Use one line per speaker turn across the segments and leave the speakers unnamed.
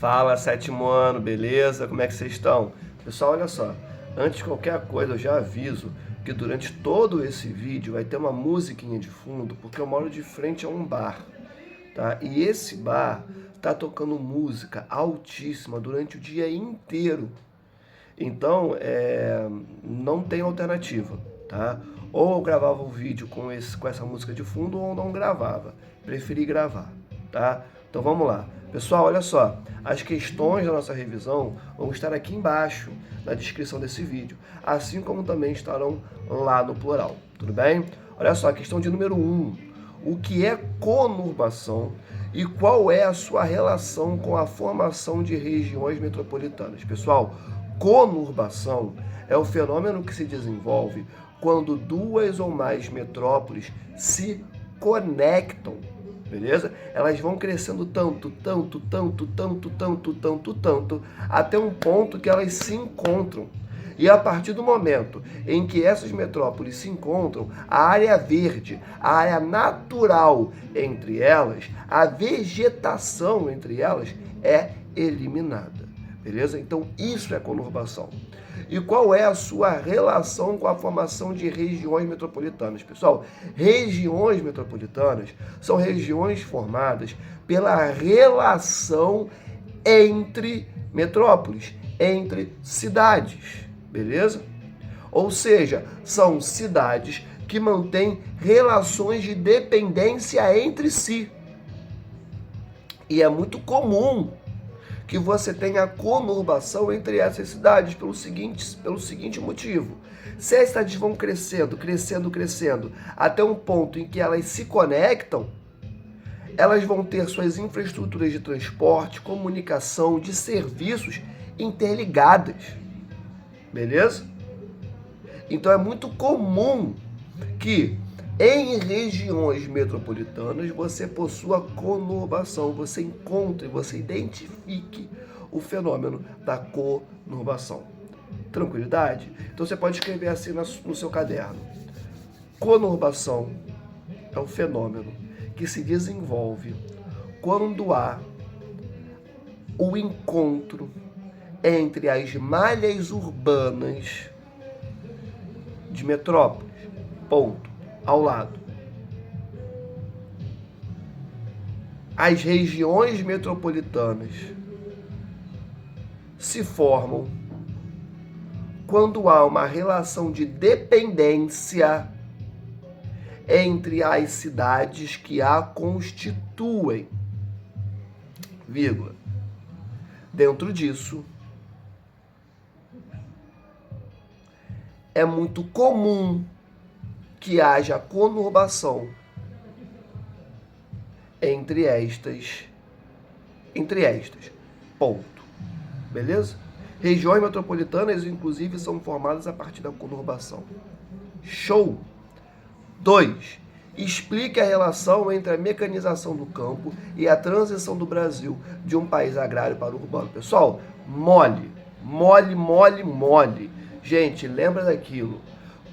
Fala, sétimo ano, beleza? Como é que vocês estão? Pessoal, olha só, antes de qualquer coisa eu já aviso que durante todo esse vídeo vai ter uma musiquinha de fundo, porque eu moro de frente a um bar, tá? E esse bar tá tocando música altíssima durante o dia inteiro. Então, não tem alternativa, tá? Ou eu gravava o vídeo com essa música de fundo ou não gravava. Preferi gravar, tá? Então vamos lá. Pessoal, olha só. As questões da nossa revisão vão estar aqui embaixo na descrição desse vídeo, assim como também estarão lá no plural, tudo bem? Olha só, a questão de número 1. O que é conurbação e qual é a sua relação com a formação de regiões metropolitanas? Pessoal, conurbação é o fenômeno que se desenvolve quando duas ou mais metrópoles se conectam, beleza? Elas vão crescendo tanto, até um ponto que elas se encontram. E a partir do momento em que essas metrópoles se encontram, a área verde, a área natural entre elas, a vegetação entre elas é eliminada. Beleza? Então isso é conurbação. E qual é a sua relação com a formação de regiões metropolitanas? Pessoal, regiões metropolitanas são regiões formadas pela relação entre metrópoles, entre cidades. Beleza? Ou seja, são cidades que mantêm relações de dependência entre si. E é muito comum que você tenha conurbação entre essas cidades pelo seguinte motivo. Se as cidades vão crescendo, até um ponto em que elas se conectam, elas vão ter suas infraestruturas de transporte, comunicação, de serviços interligadas. Beleza? Então é muito comum que em regiões metropolitanas você possua conurbação, você encontre, você identifique o fenômeno da conurbação. Tranquilidade? Então você pode escrever assim no seu caderno. Conurbação é um fenômeno que se desenvolve quando há o encontro entre as malhas urbanas de metrópoles, ponto, ao lado. As regiões metropolitanas se formam quando há uma relação de dependência entre as cidades que a constituem, vírgula. Dentro disso, é muito comum que haja conurbação entre estas, ponto. Beleza? Regiões metropolitanas, inclusive, são formadas a partir da conurbação. Show! 2. Explique a relação entre a mecanização do campo e a transição do Brasil de um país agrário para o urbano. Pessoal, mole. Gente, lembra daquilo.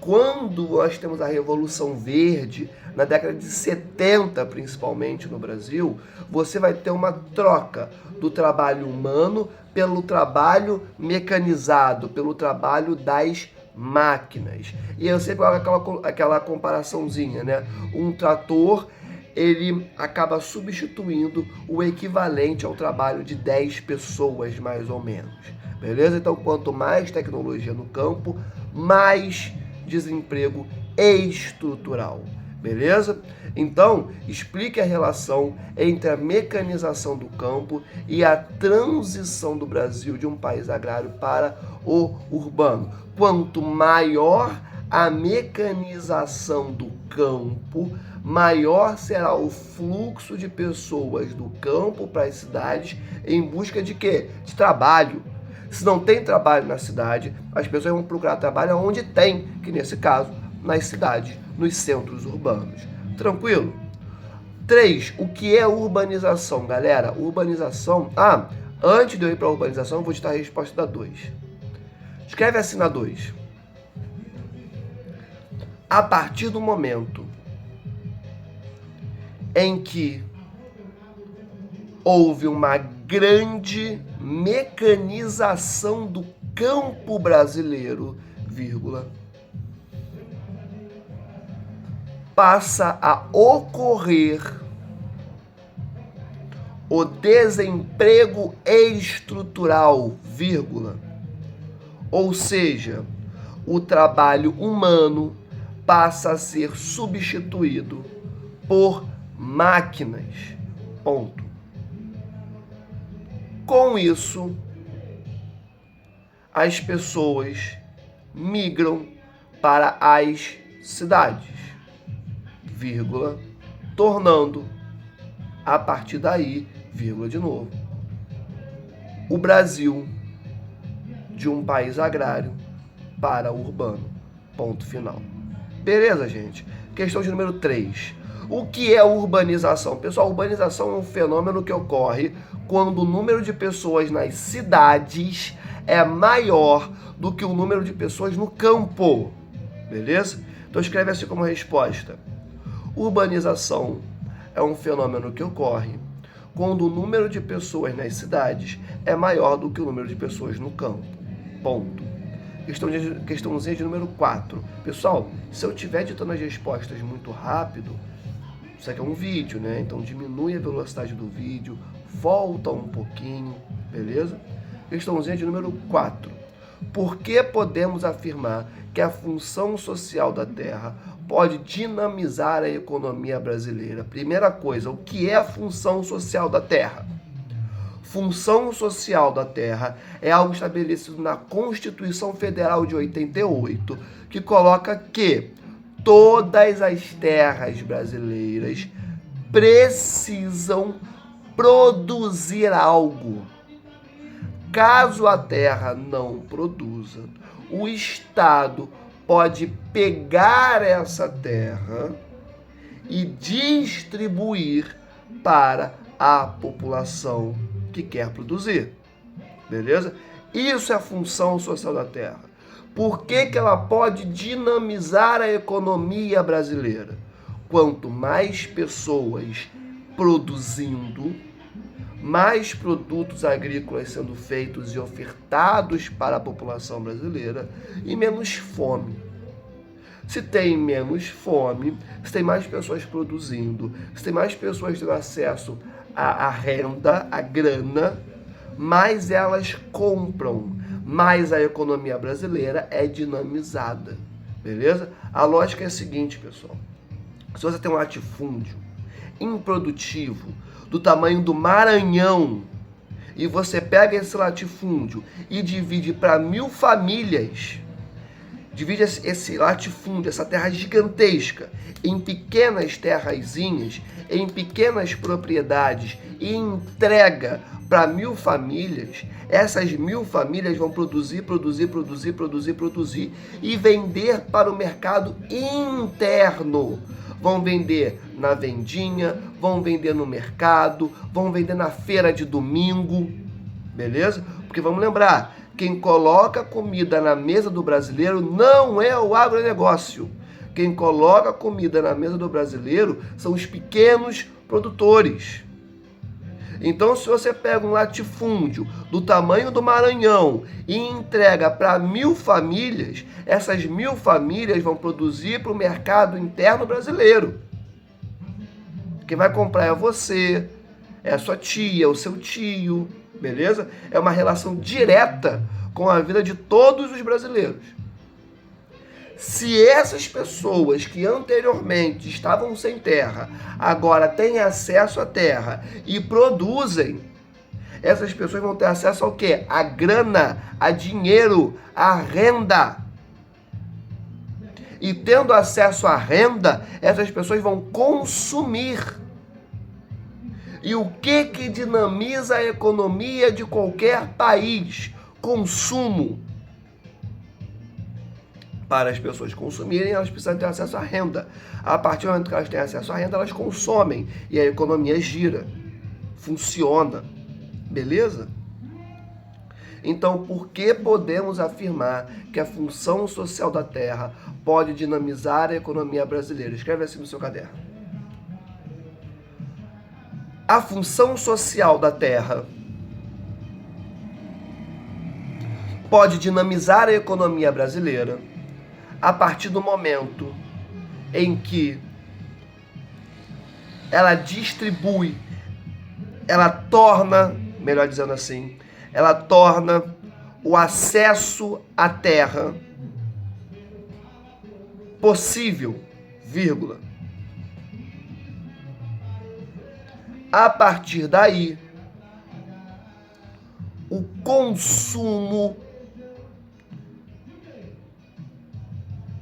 Quando nós temos a Revolução Verde, na década de 70 principalmente no Brasil, você vai ter uma troca do trabalho humano pelo trabalho mecanizado, pelo trabalho das máquinas. E eu sempre coloco aquela comparaçãozinha, né? Um trator, ele acaba substituindo o equivalente ao trabalho de 10 pessoas, mais ou menos. Beleza? Então, quanto mais tecnologia no campo, mais desemprego estrutural. Beleza? Então, explique a relação entre a mecanização do campo e a transição do Brasil de um país agrário para o urbano. Quanto maior a mecanização do campo, maior será o fluxo de pessoas do campo para as cidades em busca de quê? De trabalho. Se não tem trabalho na cidade, as pessoas vão procurar trabalho onde tem, que nesse caso, nas cidades, nos centros urbanos. Tranquilo? 3. O que é urbanização, galera? Urbanização... antes de eu ir para a urbanização, eu vou te dar a resposta da 2. Escreve assim na 2. A partir do momento em que houve uma grande mecanização do campo brasileiro, vírgula, passa a ocorrer o desemprego estrutural, vírgula, ou seja, o trabalho humano passa a ser substituído por máquinas, ponto. Com isso, as pessoas migram para as cidades, vírgula, tornando, a partir daí, vírgula de novo, o Brasil de um país agrário para urbano, ponto final. Beleza, gente? Questão de número 3. O que é urbanização? Pessoal, urbanização é um fenômeno que ocorre quando o número de pessoas nas cidades é maior do que o número de pessoas no campo. Beleza? Então escreve assim como resposta. Urbanização é um fenômeno que ocorre quando o número de pessoas nas cidades é maior do que o número de pessoas no campo. Ponto. Questãozinha de número 4. Pessoal, se eu estiver ditando as respostas muito rápido, isso aqui é um vídeo, né? Então diminui a velocidade do vídeo, volta um pouquinho, beleza? Questãozinha de número 4. Por que podemos afirmar que a função social da terra pode dinamizar a economia brasileira? Primeira coisa, o que é a função social da terra? Função social da terra é algo estabelecido na Constituição Federal de 88, que coloca que todas as terras brasileiras precisam produzir algo. Caso a terra não produza, o Estado pode pegar essa terra e distribuir para a população que quer produzir. Beleza? Isso é a função social da terra. Por que ela pode dinamizar a economia brasileira? Quanto mais pessoas produzindo, mais produtos agrícolas sendo feitos e ofertados para a população brasileira e menos fome. Se tem menos fome, se tem mais pessoas produzindo, se tem mais pessoas tendo acesso à renda, à grana, mais elas compram, mais a economia brasileira é dinamizada, beleza? A lógica é a seguinte, pessoal. Se você tem um latifúndio improdutivo do tamanho do Maranhão e você pega esse latifúndio e divide para 1.000 famílias, divide esse latifúndio, essa terra gigantesca, em pequenas terrazinhas, em pequenas propriedades e entrega para 1.000 famílias, essas 1.000 famílias vão produzir e vender para o mercado interno. Vão vender na vendinha, vão vender no mercado, vão vender na feira de domingo, beleza? Porque vamos lembrar, quem coloca comida na mesa do brasileiro não é o agronegócio. Quem coloca comida na mesa do brasileiro são os pequenos produtores. Então, se você pega um latifúndio do tamanho do Maranhão e entrega para 1.000 famílias, essas 1.000 famílias vão produzir para o mercado interno brasileiro. Quem vai comprar é você, é a sua tia, o seu tio, beleza? É uma relação direta com a vida de todos os brasileiros. Se essas pessoas que anteriormente estavam sem terra, agora têm acesso à terra e produzem, essas pessoas vão ter acesso ao quê? A grana, a dinheiro, a renda. E tendo acesso à renda, essas pessoas vão consumir. E o que dinamiza a economia de qualquer país? Consumo. Para as pessoas consumirem, elas precisam ter acesso à renda. A partir do momento que elas têm acesso à renda, elas consomem. E a economia gira. Funciona. Beleza? Então, por que podemos afirmar que a função social da terra pode dinamizar a economia brasileira? Escreve assim no seu caderno. A função social da terra pode dinamizar a economia brasileira a partir do momento em que ela distribui, ela torna, melhor dizendo assim, ela torna o acesso à terra possível, vírgula. A partir daí, o consumo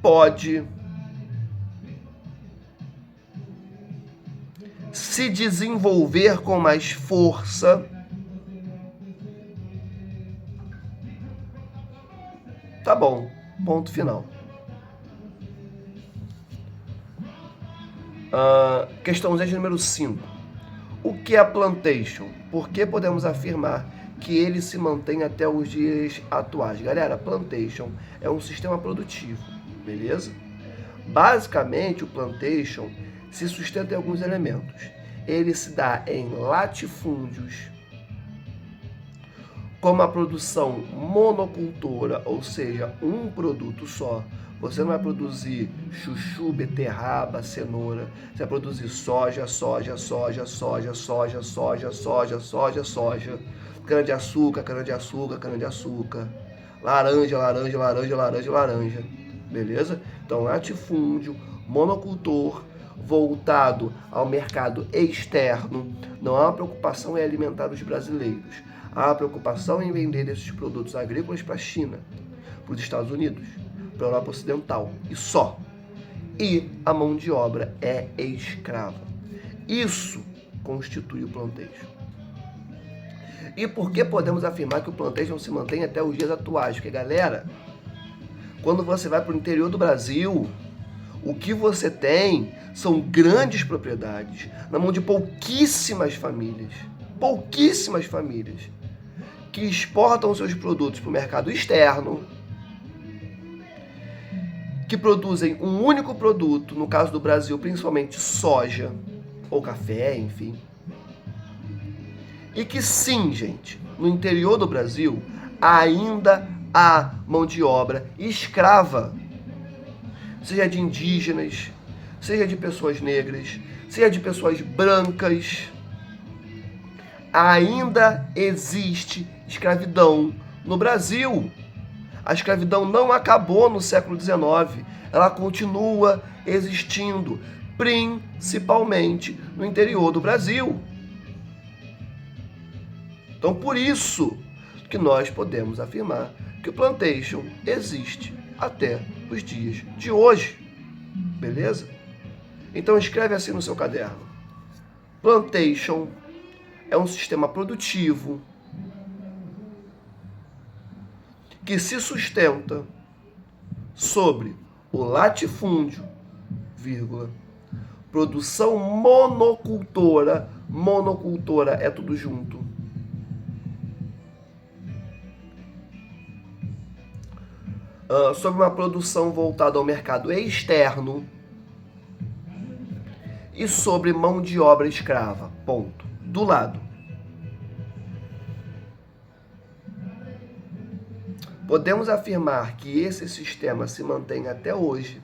pode se desenvolver com mais força Tá bom, ponto final. Questãozinha de número 5. O que é plantation? Por que podemos afirmar que ele se mantém até os dias atuais? Galera, plantation é um sistema produtivo, beleza? Basicamente, o plantation se sustenta em alguns elementos. Ele se dá em latifúndios, como a produção monocultora, ou seja, um produto só. Você não vai produzir chuchu, beterraba, cenoura. Você vai produzir soja, cana-de-açúcar, laranja. Beleza? Então, latifúndio, monocultor, voltado ao mercado externo. Não há uma preocupação em alimentar os brasileiros. Há uma preocupação em vender esses produtos agrícolas para a China, para os Estados Unidos, para a Europa Ocidental e só. E a mão de obra é escrava. Isso constitui o plantation. E por que podemos afirmar que o plantation se mantém até os dias atuais? Porque, galera, quando você vai para o interior do Brasil, o que você tem são grandes propriedades na mão de pouquíssimas famílias que exportam seus produtos para o mercado externo, que produzem um único produto, no caso do Brasil, principalmente soja ou café, enfim. E que sim, gente, no interior do Brasil ainda há mão de obra escrava, seja de indígenas, seja de pessoas negras, seja de pessoas brancas. Ainda existe escravidão no Brasil. A escravidão não acabou no século XIX, ela continua existindo, principalmente no interior do Brasil. Então, por isso que nós podemos afirmar que o plantation existe até os dias de hoje. Beleza? Então, escreve assim no seu caderno. Plantation é um sistema produtivo que se sustenta sobre o latifúndio, vírgula, produção monocultora é tudo junto, sobre uma produção voltada ao mercado externo e sobre mão de obra escrava, ponto. Do lado. Podemos afirmar que esse sistema se mantém até hoje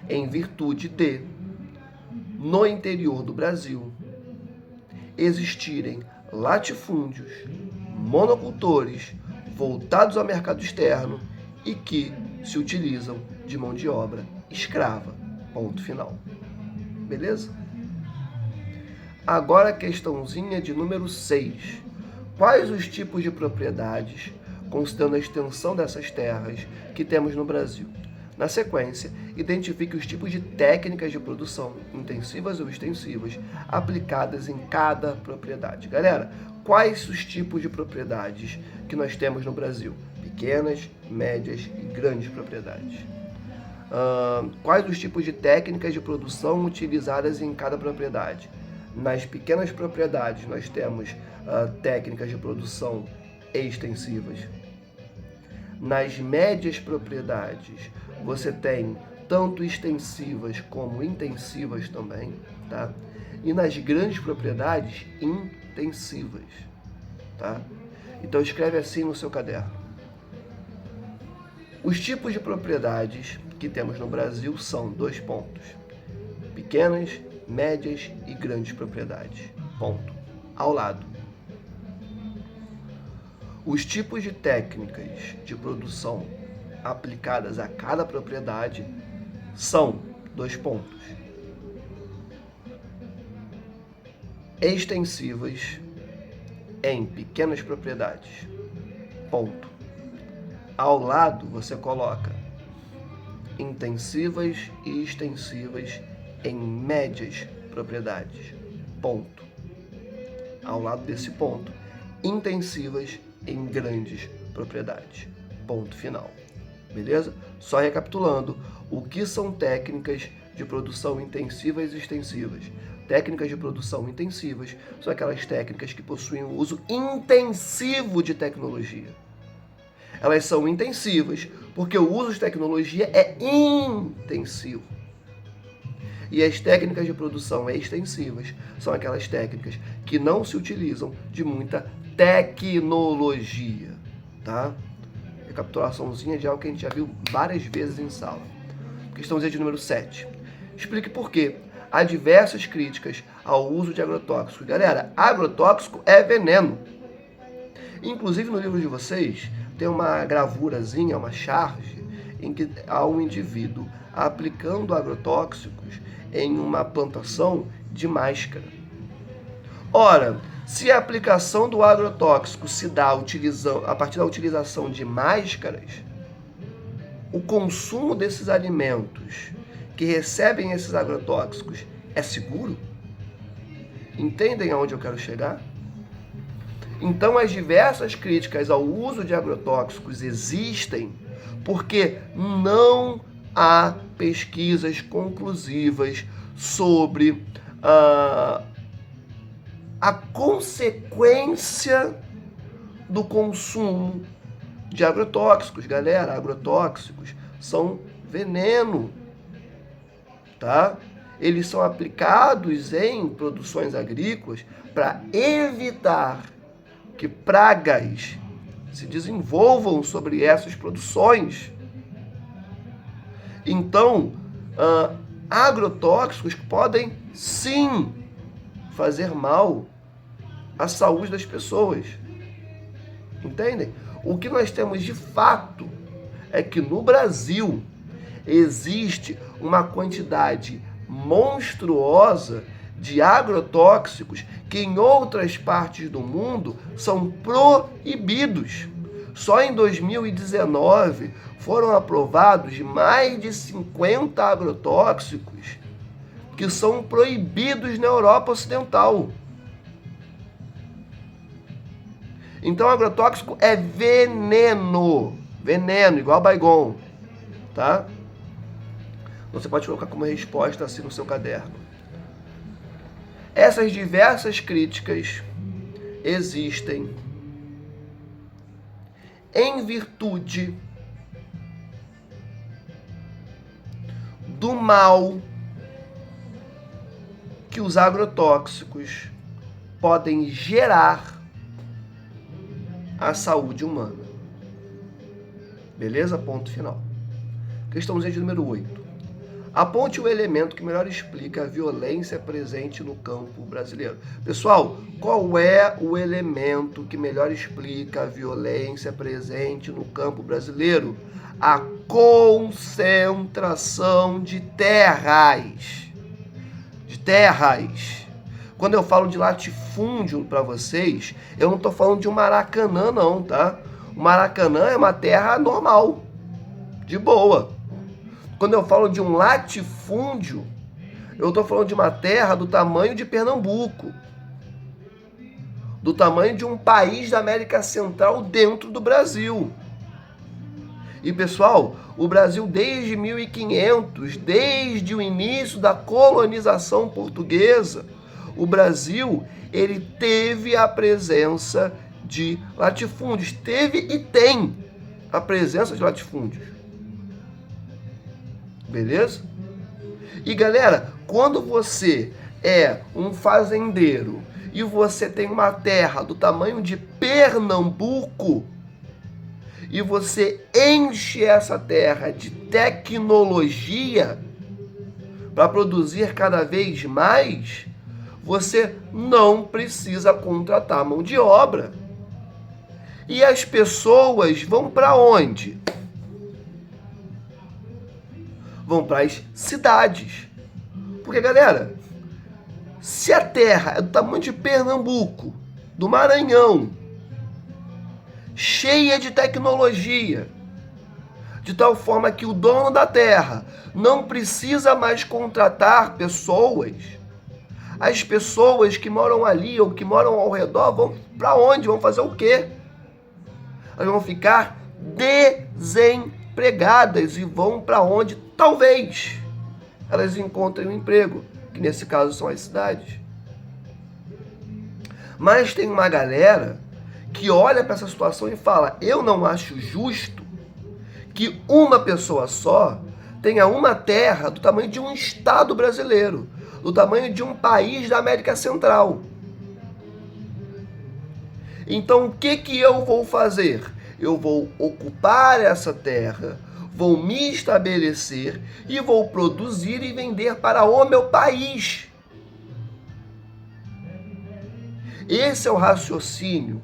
em virtude de, no interior do Brasil, existirem latifúndios, monocultores voltados ao mercado externo e que se utilizam de mão de obra escrava. Ponto final. Beleza? Agora a questãozinha de número 6. Quais os tipos de propriedades, considerando a extensão dessas terras, que temos no Brasil? Na sequência, identifique os tipos de técnicas de produção, intensivas ou extensivas, aplicadas em cada propriedade. Galera, quais os tipos de propriedades que nós temos no Brasil? Pequenas, médias e grandes propriedades. Quais os tipos de técnicas de produção utilizadas em cada propriedade? Nas pequenas propriedades, nós temos técnicas de produção extensivas. Nas médias propriedades, você tem tanto extensivas como intensivas também, tá? E nas grandes propriedades, intensivas, tá? Então escreve assim no seu caderno. Os tipos de propriedades que temos no Brasil são 2 pontos. Pequenas, médias e grandes propriedades. Ponto. Ao lado. Os tipos de técnicas de produção aplicadas a cada propriedade são 2 pontos. Extensivas em pequenas propriedades. Ponto. Ao lado você coloca intensivas e extensivas em médias propriedades. Ponto. Ao lado desse ponto, intensivas em grandes propriedades. Ponto final. Beleza? Só recapitulando, o que são técnicas de produção intensivas e extensivas? Técnicas de produção intensivas são aquelas técnicas que possuem um uso intensivo de tecnologia. Elas são intensivas porque o uso de tecnologia é intensivo. E as técnicas de produção extensivas são aquelas técnicas que não se utilizam de muita tecnologia, tá? Recapitulaçãozinha de algo que a gente já viu várias vezes em sala. Questãozinha de número 7. Explique por quê. Há diversas críticas ao uso de agrotóxicos. Galera, agrotóxico é veneno. Inclusive no livro de vocês tem uma gravurazinha, uma charge, em que há um indivíduo aplicando agrotóxicos em uma plantação de máscara. Ora, se a aplicação do agrotóxico se dá a partir da utilização de máscaras, o consumo desses alimentos que recebem esses agrotóxicos é seguro? Entendem aonde eu quero chegar? Então, as diversas críticas ao uso de agrotóxicos existem porque não há pesquisas conclusivas sobre a consequência do consumo de agrotóxicos. Galera, agrotóxicos são veneno, tá? Eles são aplicados em produções agrícolas para evitar que pragas se desenvolvam sobre essas produções. Então, agrotóxicos podem sim fazer mal à saúde das pessoas. Entendem? O que nós temos de fato é que no Brasil existe uma quantidade monstruosa de agrotóxicos que em outras partes do mundo são proibidos. Só em 2019 foram aprovados mais de 50 agrotóxicos que são proibidos na Europa Ocidental. Então, agrotóxico é veneno. Veneno, igual Baygon. Tá? Você pode colocar como resposta assim no seu caderno. Essas diversas críticas existem em virtude do mal que os agrotóxicos podem gerar à saúde humana. Beleza? Ponto final. Questãozinha de número 8. Aponte o elemento que melhor explica a violência presente no campo brasileiro. Pessoal, qual é o elemento que melhor explica a violência presente no campo brasileiro? A concentração de terras. Quando eu falo de latifúndio para vocês, eu não estou falando de um Maracanã não, tá? O Maracanã é uma terra normal, de boa. Quando eu falo de um latifúndio, eu estou falando de uma terra do tamanho de Pernambuco, do tamanho de um país da América Central dentro do Brasil. E pessoal, o Brasil desde 1500, desde o início da colonização portuguesa, o Brasil ele teve a presença de latifúndios, teve e tem a presença de latifúndios. Beleza? E galera, quando você é um fazendeiro e você tem uma terra do tamanho de Pernambuco, e você enche essa terra de tecnologia para produzir cada vez mais, você não precisa contratar mão de obra. E as pessoas vão para onde? Vão para as cidades. Porque, galera, se a terra é do tamanho de Pernambuco, do Maranhão, cheia de tecnologia, de tal forma que o dono da terra não precisa mais contratar pessoas, as pessoas que moram ali ou que moram ao redor vão para onde? Vão fazer o quê? Elas vão ficar desempregadas e vão para onde talvez elas encontrem um emprego, que nesse caso são as cidades. Mas tem uma galera que olha para essa situação e fala: eu não acho justo que uma pessoa só tenha uma terra do tamanho de um estado brasileiro, do tamanho de um país da América Central. Então o que eu vou fazer? Eu vou ocupar essa terra, vou me estabelecer e vou produzir e vender para o meu país. Esse é o raciocínio.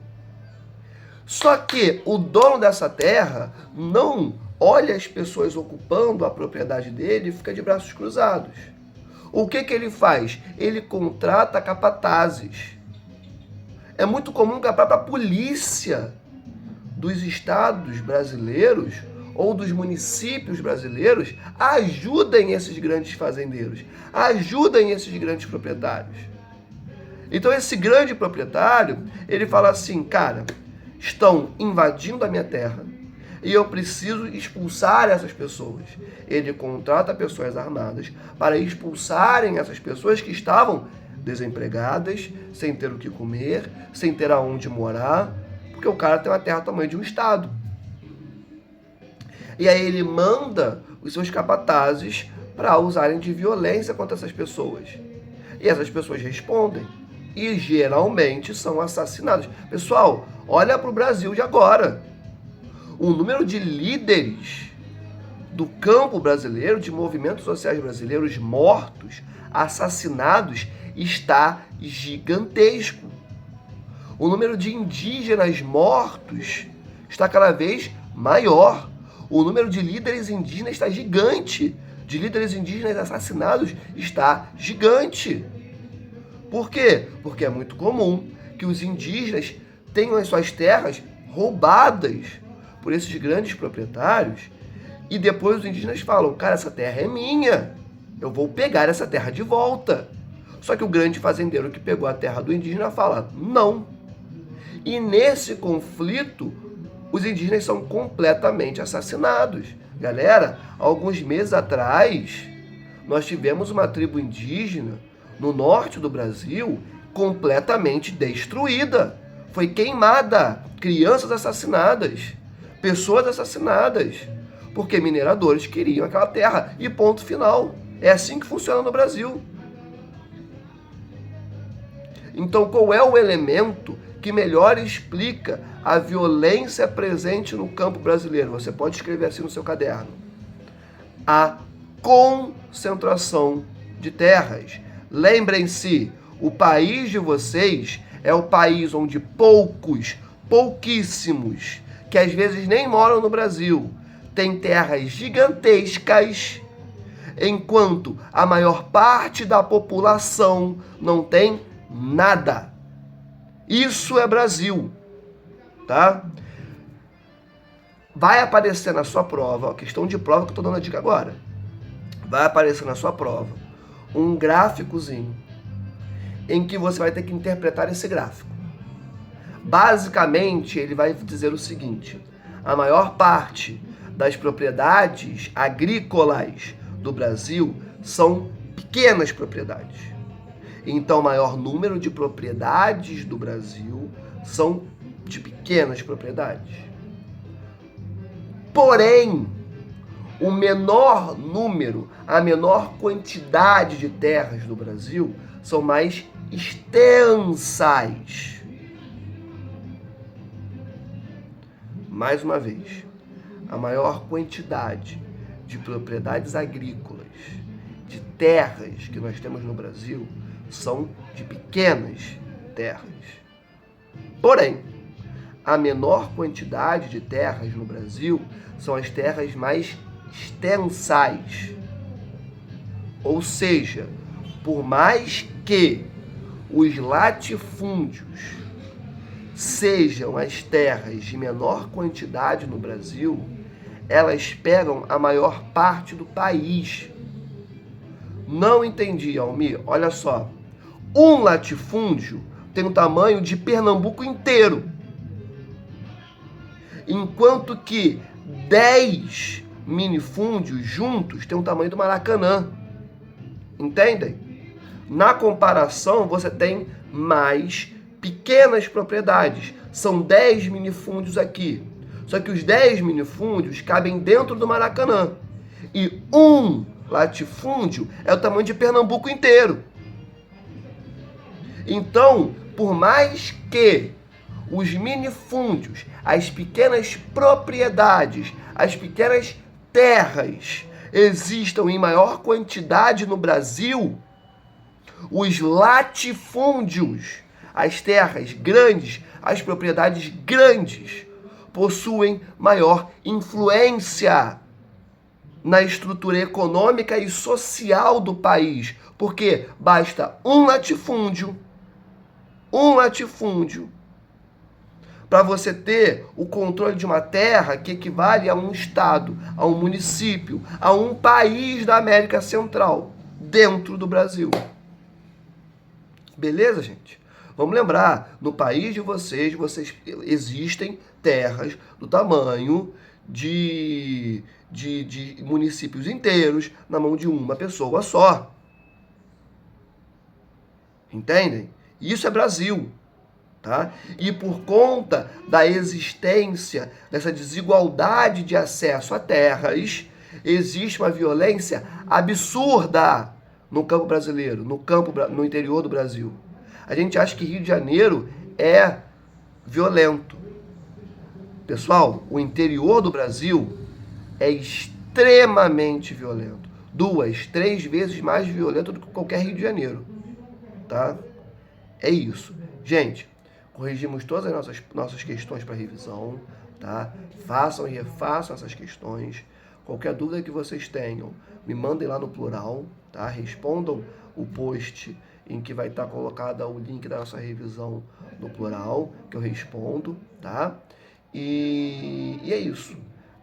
Só que o dono dessa terra não olha as pessoas ocupando a propriedade dele e fica de braços cruzados. O que ele faz? Ele contrata capatazes. É muito comum que a própria polícia dos estados brasileiros ou dos municípios brasileiros ajudem esses grandes fazendeiros, ajudem esses grandes proprietários. Então esse grande proprietário, ele fala assim: cara, estão invadindo a minha terra e eu preciso expulsar essas pessoas. Ele contrata pessoas armadas para expulsarem essas pessoas que estavam desempregadas, sem ter o que comer, sem ter aonde morar, porque o cara tem uma terra do tamanho de um estado. E aí ele manda os seus capatazes para usarem de violência contra essas pessoas. E essas pessoas respondem. E geralmente são assassinados. Pessoal, olha para o Brasil de agora. O número de líderes do campo brasileiro, de movimentos sociais brasileiros mortos, assassinados, está gigantesco. O número de indígenas mortos está cada vez maior. O número de líderes indígenas está gigante. De líderes indígenas assassinados está gigante. Por quê? Porque é muito comum que os indígenas tenham as suas terras roubadas por esses grandes proprietários e depois os indígenas falam: cara, essa terra é minha, eu vou pegar essa terra de volta. Só que o grande fazendeiro que pegou a terra do indígena fala: não. E nesse conflito, os indígenas são completamente assassinados. Galera, alguns meses atrás, nós tivemos uma tribo indígena no norte do Brasil completamente destruída. Foi queimada. Crianças assassinadas. Pessoas assassinadas. Porque mineradores queriam aquela terra. E ponto final. É assim que funciona no Brasil. Então, qual é o elemento que melhor explica a violência presente no campo brasileiro? Você pode escrever assim no seu caderno: a concentração de terras. Lembrem-se, o país de vocês é o país onde pouquíssimos, que às vezes nem moram no Brasil, têm terras gigantescas, enquanto a maior parte da população não tem nada. Isso é Brasil, tá? Vai aparecer na sua prova, questão de prova que eu estou dando a dica agora. Vai aparecer na sua prova um gráficozinho em que você vai ter que interpretar esse gráfico. Basicamente, ele vai dizer o seguinte: a maior parte das propriedades agrícolas do Brasil são pequenas propriedades. Então, o maior número de propriedades do Brasil são de pequenas propriedades. Porém, o menor número, a menor quantidade de terras do Brasil são mais extensas. Mais uma vez, a maior quantidade de propriedades agrícolas, de terras que nós temos no Brasil, são de pequenas terras. Porém, a menor quantidade de terras no Brasil são as terras mais extensas. Ou seja, por mais que os latifúndios sejam as terras de menor quantidade no Brasil, elas pegam a maior parte do país. Não entendi, Almir. Olha só. Um latifúndio tem o tamanho de Pernambuco inteiro. Enquanto que 10 minifúndios juntos têm o tamanho do Maracanã. Entendem? Na comparação, você tem mais pequenas propriedades. São 10 minifúndios aqui. Só que os 10 minifúndios cabem dentro do Maracanã. E um latifúndio é o tamanho de Pernambuco inteiro. Então, por mais que os minifúndios, as pequenas propriedades, as pequenas terras existam em maior quantidade no Brasil, os latifúndios, as terras grandes, as propriedades grandes, possuem maior influência na estrutura econômica e social do país, porque basta um latifúndio para você ter o controle de uma terra que equivale a um estado, a um município, a um país da América Central, dentro do Brasil. Beleza, gente? Vamos lembrar, no país de vocês existem terras do tamanho de municípios inteiros na mão de uma pessoa só. Entendem? Isso é Brasil. Tá? E por conta da existência dessa desigualdade de acesso a terras, existe uma violência absurda no campo brasileiro, no interior do Brasil. A gente acha que Rio de Janeiro é violento. Pessoal, o interior do Brasil é extremamente violento. 2, 3 vezes mais violento do que qualquer Rio de Janeiro. Tá? É isso. Gente, corrigimos todas as nossas questões para revisão, tá? Façam e refaçam essas questões. Qualquer dúvida que vocês tenham, me mandem lá no plural, tá? Respondam o post em que vai estar colocado o link da nossa revisão no plural, que eu respondo, tá? E é isso.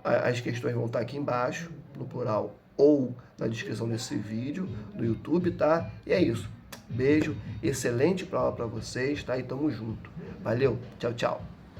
As questões vão estar aqui embaixo, no plural, ou na descrição desse vídeo do YouTube, tá? E é isso. Beijo, excelente prova para vocês, tá? E tamo junto. Valeu, tchau, tchau.